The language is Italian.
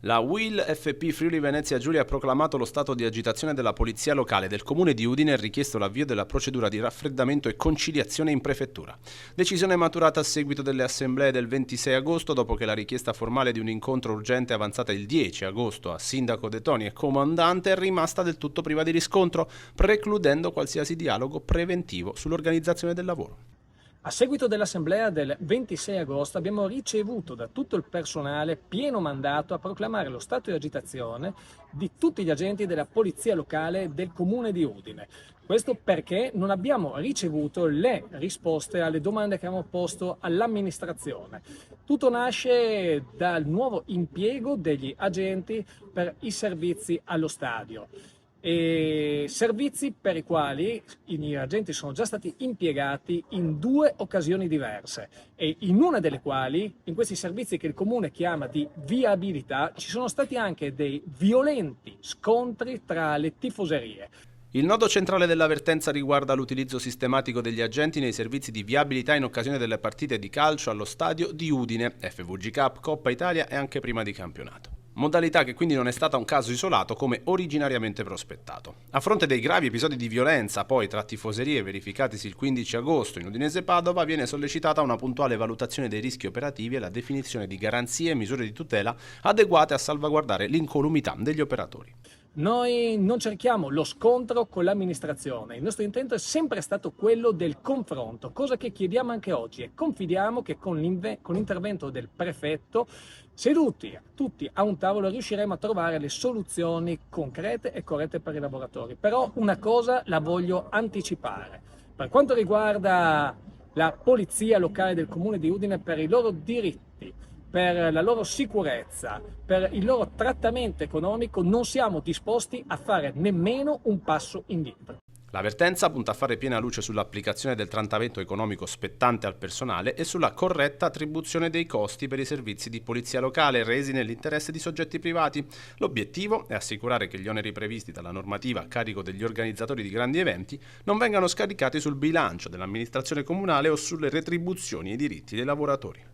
La UIL FP Friuli Venezia Giulia ha proclamato lo stato di agitazione della polizia locale del comune di Udine e richiesto l'avvio della procedura di raffreddamento e conciliazione in prefettura. Decisione maturata a seguito delle assemblee del 26 agosto dopo che la richiesta formale di un incontro urgente avanzata il 10 agosto a sindaco De Toni e comandante è rimasta del tutto priva di riscontro, precludendo qualsiasi dialogo preventivo sull'organizzazione del lavoro. A seguito dell'assemblea del 26 agosto abbiamo ricevuto da tutto il personale pieno mandato a proclamare lo stato di agitazione di tutti gli agenti della polizia locale del comune di Udine. Questo perché non abbiamo ricevuto le risposte alle domande che abbiamo posto all'amministrazione. Tutto nasce dal nuovo impiego degli agenti per i servizi allo stadio. E servizi per i quali gli agenti sono già stati impiegati in 2 occasioni diverse e in una delle quali, in questi servizi che il comune chiama di viabilità, ci sono stati anche dei violenti scontri tra le tifoserie. Il nodo centrale dell'avvertenza riguarda l'utilizzo sistematico degli agenti nei servizi di viabilità in occasione delle partite di calcio allo stadio di Udine, FVG Cup, Coppa Italia e anche prima di campionato. Modalità che quindi non è stata un caso isolato come originariamente prospettato. A fronte dei gravi episodi di violenza poi tra tifoserie verificatisi il 15 agosto in Udinese Padova viene sollecitata una puntuale valutazione dei rischi operativi e la definizione di garanzie e misure di tutela adeguate a salvaguardare l'incolumità degli operatori. Noi non cerchiamo lo scontro con l'amministrazione, il nostro intento è sempre stato quello del confronto, cosa che chiediamo anche oggi e confidiamo che con l'intervento del prefetto, seduti tutti a un tavolo, riusciremo a trovare le soluzioni concrete e corrette per i lavoratori. Però una cosa la voglio anticipare. Per quanto riguarda la polizia locale del comune di Udine, per i loro diritti, per la loro sicurezza, per il loro trattamento economico, non siamo disposti a fare nemmeno un passo indietro. L'avvertenza punta a fare piena luce sull'applicazione del trattamento economico spettante al personale e sulla corretta attribuzione dei costi per i servizi di polizia locale resi nell'interesse di soggetti privati. L'obiettivo è assicurare che gli oneri previsti dalla normativa a carico degli organizzatori di grandi eventi non vengano scaricati sul bilancio dell'amministrazione comunale o sulle retribuzioni e i diritti dei lavoratori.